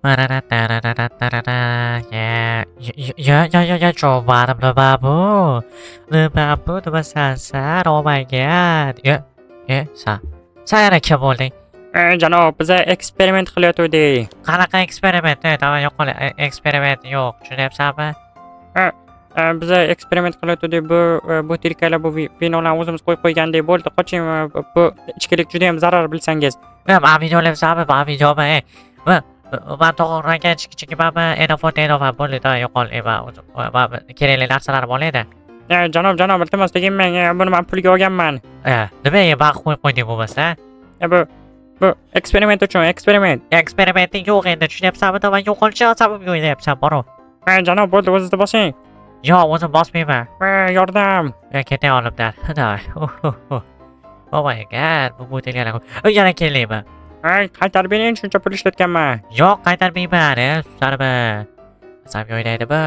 Yeah, coba lebabu, lebabu tuh sasar. Oh my god. Saya nak boleh. Janob, biza eksperiment qilayotgandik. Qanaqa eksperiment? Tamam yo'q, eksperiment yo'q. Tushunyapsanmi? Biza eksperiment qilayotgandik. Bu butilkalar, bu vinolarni o'zimiz qo'yib qo'ygandik. Bo'ldi, qoching. Bu ichkilik juda ham zarar bilsangiz. Ben videolayapsanmi? Ben videomi? Ben to'g'ridan chiqibman. Enofa bo'ldi. Yo'qol. Kerakli narsalar bor edi. Janob, iltimos tegmang. Buni men pulga olganman. Nimaga baq qo'yib qo'yding bo'lmasa? Bu eksperiment uchun, eksperiment. Eksperimenti yo'q endi, tushunyapsanmi? Men yo'qolchi sababga o'ylayapsan, bor. Janob, bo'ldi, o'zingizda bosing. Yo'q, o'zim bosmayman. Yordam. Ketay olimdan. Oh my god, bu butilkalar. Yana kelaymi? Qaytarib bering, shuncha pul ishlatganman. Yo'q, qaytarmayman. Susarmi? Sababga o'ylaydimi?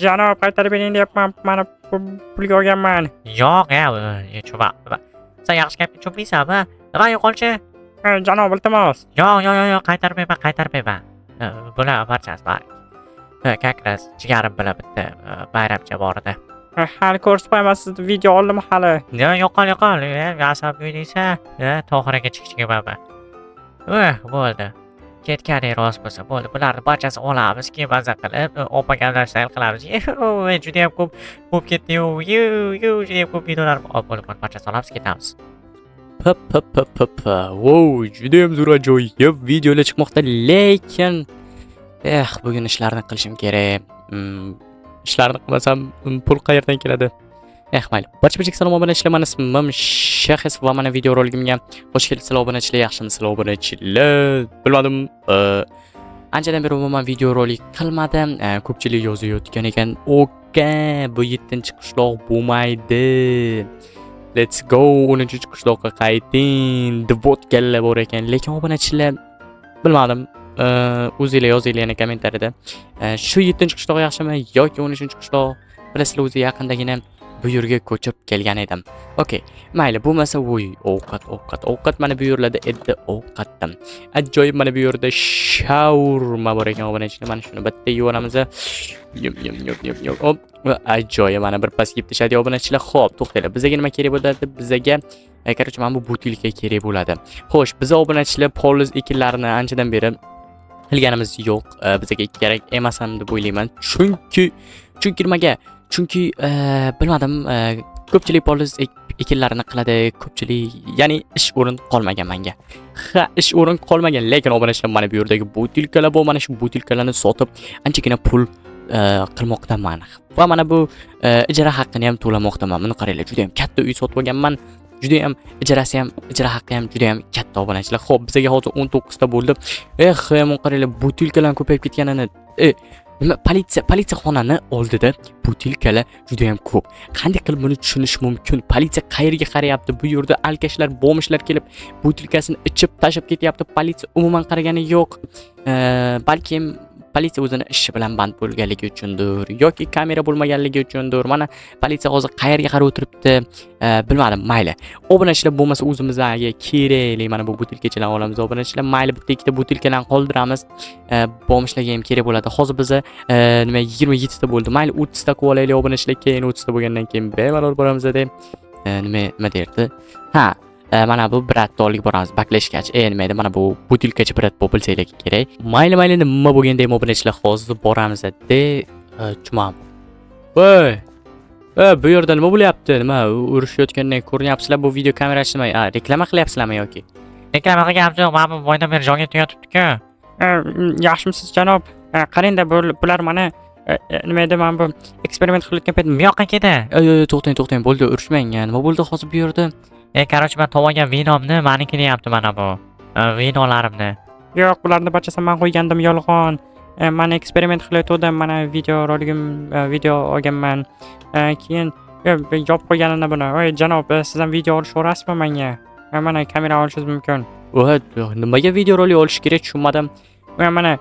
Janob, qaytarib bering deyapman. Mana pulga olganman. Yo'q, cho'ba. Sen yaxshi gapga cho'pmaysanmi? Nima yo'qolchi? Janob, iltimos. Yo'q, qaytarmayman. Bular barchasi bor. Kakras jigarim bilan bitta bayramcha bor edi. Hali ko'rsatmayman, siz video oldim hali. Yo'qol. Asabga o'ynaysan. To'g'riga chiqishga bo'ldi. Ketganing rost bo'lsa bo'ldi. Bularni barchasi olamiz, keyin maza qilib, opaganlar sayl qilamiz. Juda ham ko'p bo'lib ketdi-yu. Juda ham ko'p videolar bo'lib, barchasi olamiz, ketamiz. Wow, juda ham zo'r ajoyib videolar chiqmoqda, lekin bugun ishlarni qilishim kerak. Ishlarni qilmasam pul qayerdan keladi? Mayli. Barcha salom obunachilar, meni ismim Shaxs va mana video roligimga xush kelibsizlar obunachilar, yaxshimisizlar obunachilar? Bilmadim. Anchadan beri umuman video rolik qilmadim. Ko'pchilik yozayotgan ekan, "Okey, bu 7-qishloq bo'lmaydi. Let's go, 10-qishloqqa qayting." deb o'tganlar bor ekan, lekin obunachilar bilmadim. O'zingizlar yozinglar yana kommentariyada. Shu 7-qishloq yaxshimi yoki 13-qishloq? Bilasizlar, o'zi yaqindagina bu yerga ko'chib kelgan edim. Okey, mayli, bo'lmasa ovqat mana bu yerlarda edi, ovqatdan. Ajoyib, mana bu yerda shaurma bor ekan obunachilar. Mana shuni bitta yevoramiz. Yum. Hop, ajoyib, mana bir pas yeb tashadi obunachilar. Xo'p, to'xtanglar. Bizga nima kerak bo'ladi? Bizga короче, mana bu butilka kerak bo'ladi. Xo'sh, biz obunachilar poliz ekinlarini anchadan beri qilganimiz yo'q. Bizga kerak emas ham deb o'ylayman. Chunki nimaga? Chunki bilmadim, ko'pchilik poliz ekinlarini qiladi, ko'pchilik, ya'ni ish o'rin qolmagan menga. Ish o'rin qolmagan, lekin obunachilar mana bu yerdagi butilkalar bor. Mana shu butilkalarni sotib anchagina pul qilmoqdaman. Va mana bu ijara haqqini ham to'lamoqdaman. Buni qaranglar, juda ham katta uy sotib olganman. Juda ham ijara haqqi ham juda ham katta obunachilar. Xo'p, bizga hozir 19 ta bo'ldi. Mana qaranglar, butilkalar ko'payib ketganini. Nima, politsiya xonani oldida butilkalar juda ham ko'p. Qanday qilib buni tushunish mumkin? Politsiya qayerga qarayapti? Bu yerda alkashlar, bomishlar kelib butilkasini ichib tashib ketyapti. Politsiya umuman qaragani yo'q. Balkim politsiya o'zini ishi bilan band bo'lganligi uchundir yoki kamera bo'lmaganligi uchundir. Mana politsiya hozir qayerga qarab o'tiribdi? Bilmadim, mayli. Obunachilar, bo'lmasa o'zimizga kerakli mana bu butilkachalarni olamiz obunachilar. Mayli, bitta ikkita butilkalarni qoldiramiz. Bomishlarga ham kerak bo'ladi. Hozir biz 27 ta bo'ldi. Mayli, 30 ta qilib olaylik obunachilar. Keyin 30 ta bo'lgandan keyin bemalol boramiz deb. Nima derdi? Mana bu bratdolik boramiz baklashgach. Nima edi? Mana bu butilkachi brat bo'lsanglar kerak. Mayli, nima bo'lganda ham obunachilar hozir boramiz de. Chumam. Bu yerda nima bo'lyapti? Nima urushayotgandan ko'rinyapsizlar? Bu video kamerasi nima? Reklama qilyapsizlarmi yoki? Reklama qilganimiz yo'q, mana bu boydan beri jonga tuyatibdi-ku. Yaxshimisiz janob? Qarangda, bular mana nima edi, men bu eksperiment qilayotgan payt Bu yoqqa keta. To'xtang, bo'ldi, urushmang. Nima bo'ldi hozir bu yerda? Короче, men to'g'an vinomni meniki deyapti mana bu. Vinolarimni. Yo'q, bularni barchasini men qo'ygandim, yolg'on. Men eksperiment qilayotgandim, mana video roligim video olganman. Keyin yopib qo'yganimda buni. Voy janob, siz ham video olishaverasizmi menga? Mana kamera olishingiz mumkin. Nimaga video rolik olish kerak, tushunmadim. Mana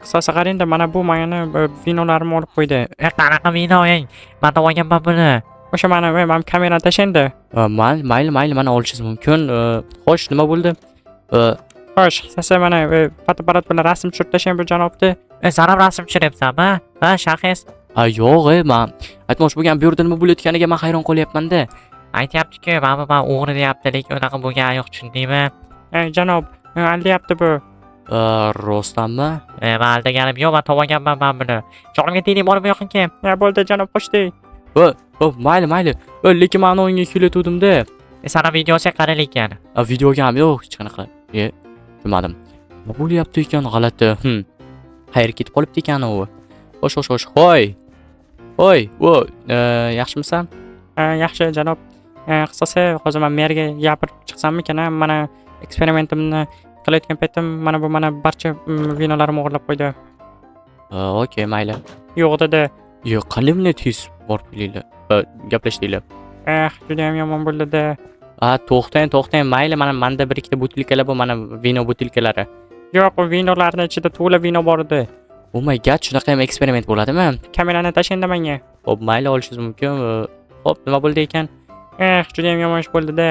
qisqasi qarangda, mana bu meni vinolarimni olib qo'ydi. Qanaqa vino eng? Men to'g'anman buni. O'sha men kamerani tashlaydi. Mayli, mana olishingiz mumkin. Xo'sh, nima bo'ldi? Xo'sh, qisqasi mana fotoapparat bilan rasm tushirib tashlang bu janobni. Sen ham rasm tushiryapsanmi? Ha, shahis. Yo'q, man aytmoqchi bo'lgan bu yerda nima bo'layotganiga men hayron qolyapman-da. Aytyapti-ku, mana o'g'ri deyapti, lekin unaqa bo'lgani yo'q, tushundingmi? Janob, aldayapti bu. Rostdanmi? Men aldaganim yo'q, men topolganman men buni. Jonimga tegding, borib bu yoqqa. Bo'ldi janob, qo'shdik. Mayli. Lekin men o'yinga kelayotgandim-da. Sen ham videosiga qara lekin. Videoga ham yo'q, hech qanaqa. Bilmadim. Nima bo'lyapti ekan g'alati? Qayerga ketib qolibdi ekan u? Xo'sh. Voy, yaxshimisan? Yaxshi janob. Qisqasi, hozir men merga gapirib chiqsammikan, mana eksperimentimni qilayotgan paytim mana bu barcha vinolarimni o'g'irlab qo'ydi. Okey, mayli. Yo'q dedi. Yo'q, qanday bunday tez borib kelinglar. Gaplashdinglar. Juda ham yomon bo'ldi-da. To'xtang, mayli, menda bir ikkita butilkalar bor, mana vino butilkalari. Yo'q, u vinolarning ichida to'la vino bor edi. Oh my god, shunaqa ham eksperiment bo'ladimi? Kamerani tashlang menga. Xo'p, mayli, olishingiz mumkin. Xo'p, nima bo'ldi ekan? Juda ham yomon ish bo'ldi-da.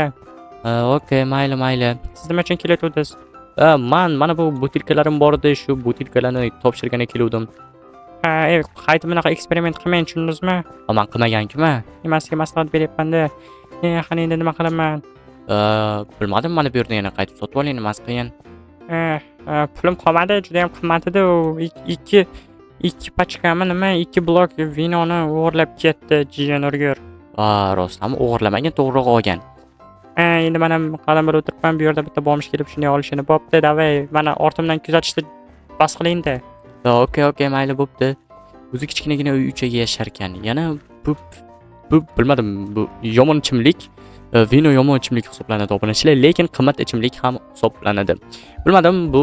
Okey, mayli. Siz nima uchun kelayotgandingiz? Mana bu butilkalarim bor edi, shu butilkalarni topshirgani keluvdim. Qayta bunaqa eksperiment qilmang, tushundingizmi? Men qilmagan-ku. Nimasiga maslahat beryapman-da. Qani endi nima qilaman? Bilmadim, mana bu yerda yana qaytib sotib oling, nimasi qiyin. Pulim qolmadi, juda ham qimmat edi u. 2 pachkami nima, 2 blok vinoni o'g'irlab ketdi, jiyan urgur. Rostdanmi, o'g'irlamagan, to'g'ri olgan. Endi mana qalam bir o'tiribman, bu yerda bitta bomish kelib shunday olishini bo'pti, davay, mana ortimdan kuzatishni bas qiling-da. Okey, mayli bo'pti. O'zi kichkinagina uy ichiga yashar ekan. Yana bu bilmadim, bu yomon ichimlik. Vino yomon ichimlik hisoblanadi obunachilar, lekin qimmat ichimlik ham hisoblanadi. Bilmadim, bu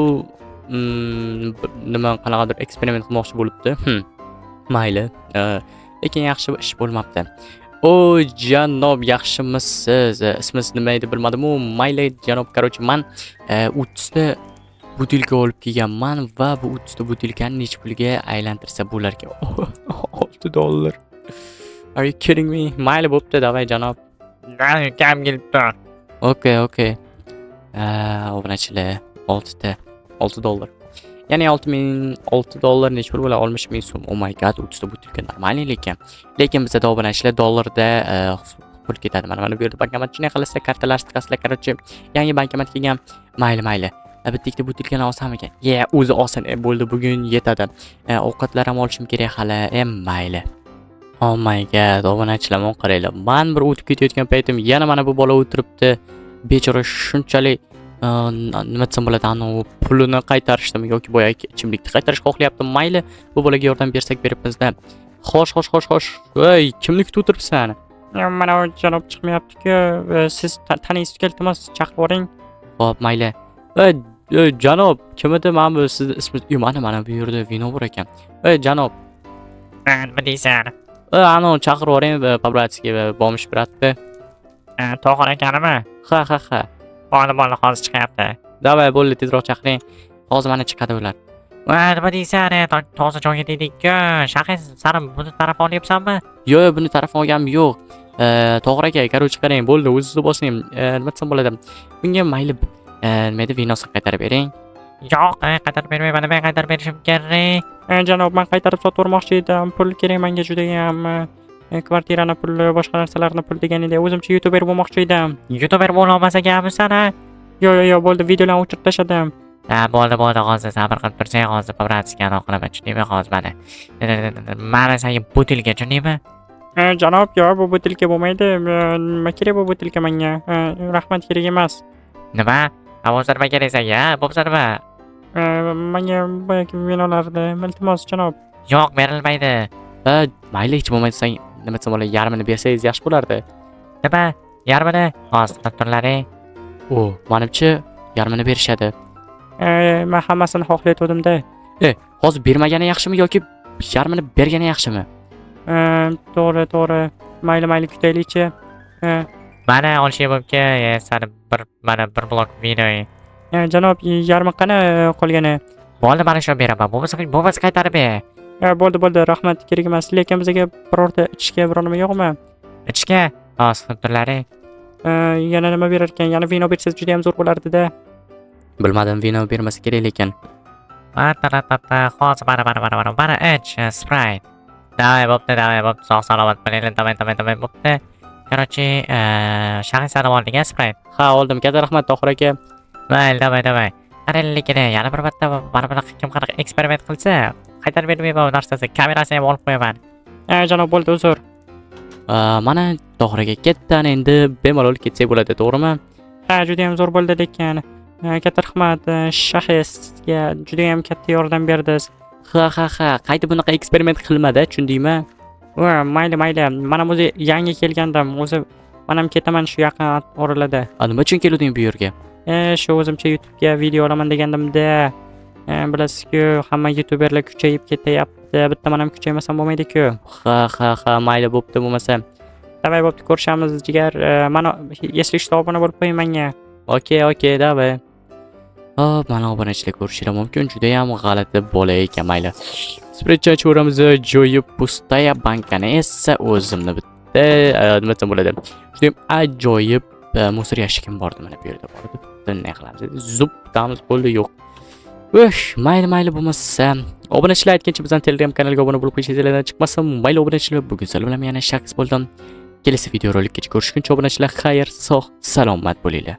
nima qanaqadir eksperiment qilmoqchi bo'libdi. Mayli. Lekin yaxshi ish bo'lmabdi. Janob, yaxshimisiz? Ismingiz nima edi bilmadim-u. Mayli janob, qarochi men 30 ta butilka olib kelganman va bu 30 ta butilkani necha pulga aylantirsa bo'larkan? $6. Are you kidding me? Mayli bo'pti, davay janob. Kam kelibdi. Okey. Obunachilar, $6. Ya'ni $6 necha pul bo'ladi? 60,000 so'm. Oh my god, 30 ta butilka normalniy lekin. Lekin bizda obunachilar dollarda pul ketadi. Mana bu yerda bankomat shunday qilasizlar, kartalar tiqasizlar, qarochi. Yangi bankomat kelgan. Mayli. Bitta ikkita butilkani olsam ekan. O'zi olsin, bo'ldi, bugun yetadi. Ovqatlar ham olishim kerak hali. Mayli. Oh my god, obunachilar, men qaranglar. Men bir o'tib ketayotgan paytim yana mana bu bola o'tiribdi. Bechora shunchalik nima desam bo'ladi, pulini qaytarishdimi yoki boyagi ichimlikni qaytarishga xohlayapti. Mayli, bu bolaga yordam bersak beribmiz-da. Xo'sh. Voy, kimni kutib o'tiribsan? Mana u janob chiqmayapti-ku. Siz taniysiz, iltimos chaqirib yuboring. Xo'p, mayli. Janob, kim edi? Men bu sizni ismingiz? Mana bu yerda vino bor ekan. Janob. Nima deysan? Chaqirib yuboring, pobratsiga bomish biratdi. To'g'ri ekanmi? Ha. Bo'ldi, hozir chiqyapti. Davay, bo'ldi, tezroq chaqiring. Hozir mana chiqadi ular. Nima deysan? Toza joyga dedik-ku. Shahis, sen buni taraf olyapsanmi? Yo'q, buni taraf olganim yo'q. To'g'ri aka, qarochi qarang, bo'ldi, o'zingizni bosing. Nima desam bo'ladi? Bunga mayli nima edi, vinosini qaytarib bering. Yo'q, qaytarib bermayman, men qaytarib berishim kerak. Janob, men qaytarib sotib o'rmoqchi edim. Pul kerak menga juda ham. Kvartirani puli, boshqa narsalarni pul deganingda o'zimcha youtuber bo'lmoqchi edim. Youtuber bo'la olmas ekanmisan, ha? Yo'q, bo'ldi, videolarni o'chirib tashladim. Bo'ldi, hozir sabr qilib tursang, hozir pobratsiga qilaman, tushundingmi? Hozir mana senga butilka, tushundingmi? Janob, yo'q, bu butilka bo'lmaydi. Nima kerak bu butilka menga? Rahmat, kerak emas. Nima? Bo'lsa nima kerak senga? Bo'lsa nima? Menga boyagi vinolarni, iltimos janob. Yo'q, berilmaydi. Mayli, hech bo'lmasa sen nima desam bo'ladi, yarmini bersangiz yaxshi bo'lardi. Nima? Yarmini? Hozir qilib turlaring. Menimcha yarmini berishadi. Men hammasini xohlayotgandim-da. Hozir bermagani yaxshimi yoki yarmini bergani yaxshimi? To'g'ri. Mayli, kutaylik-chi. Mana olishga mumkin. Sani bir blok vino. Janob, yarmi qani qolgani? Bo'ldi, mana shu beraman. Bo'lmasa qaytarib ber. Bo'ldi, rahmat, kerak emas. Lekin bizga birorta ichishga biror nima yo'qmi? Ichishga? Hozir qilib turlaring. Yana nima berar ekan? Yana vino bersangiz juda ham zo'r bo'lardi-da. Bilmadim, vino bermasa kerak lekin. Hozir mana ich Sprite. Давай bo'pti, sog' salomat bo'linglar. Давай bo'pti. Короче, shaxsiy sotib olding Sprite. Ha, oldim. Katta rahmat Tohir aka. Давай. Qarang lekin yana bir marta mana bunaqa kim qanaqa eksperiment qilsa, qaytarib bermayman bu narsasi. Kamerasini ham olib qo'yaman. Janob, bo'ldi, uzr. Mana Tohir aka ketdan endi bemalol ketsak bo'ladi, to'g'rimi? Ha, juda ham zo'r bo'ldi lekin. Katta rahmat, shaxsga juda ham katta yordam berdingiz. Ha, qayta bunaqa eksperiment qilmada, tushundingmi? Mayli. Mana o'zi yangi kelgandim. O'zi men ham ketaman shu yaqin oralada. Nima uchun kelding bu yerga? Shu o'zimcha YouTube'ga video olaman degandim-da. Bilasiz-ku, hamma YouTuberlar kuchayib ketyapti. Bitta men ham kuchaymasam bo'lmaydi-ku. Ha, mayli bo'pti bo'lmasa. Davay bo'pti, ko'rishamiz jigar. Mana eslikda obuna bo'lib qo'ying menga. Okey, davay. Hop, mana obunachilar ko'rishingiz mumkin. Juda ham g'alati bola ekan, mayli. Sprite choramizni joyib, pustaya bankani esa o'zimni bitta nima desam bo'ladi. Juda ham ajoyib musor yashikim bordi mana bu yerda bordi. Bunday qilamiz. Zup damiz bo'ldi, yo'q. Mayli bo'lmasa, obunachilar aytgancha bizning Telegram kanaliga obuna bo'lib qo'yishingiz chiqmasa, mayli obunachilar, bugun sizlar bilan yana shaxs bo'ldim. Kelasi video rolikgacha ko'rishguncha obunachilar xayr, sog', salomat bo'linglar.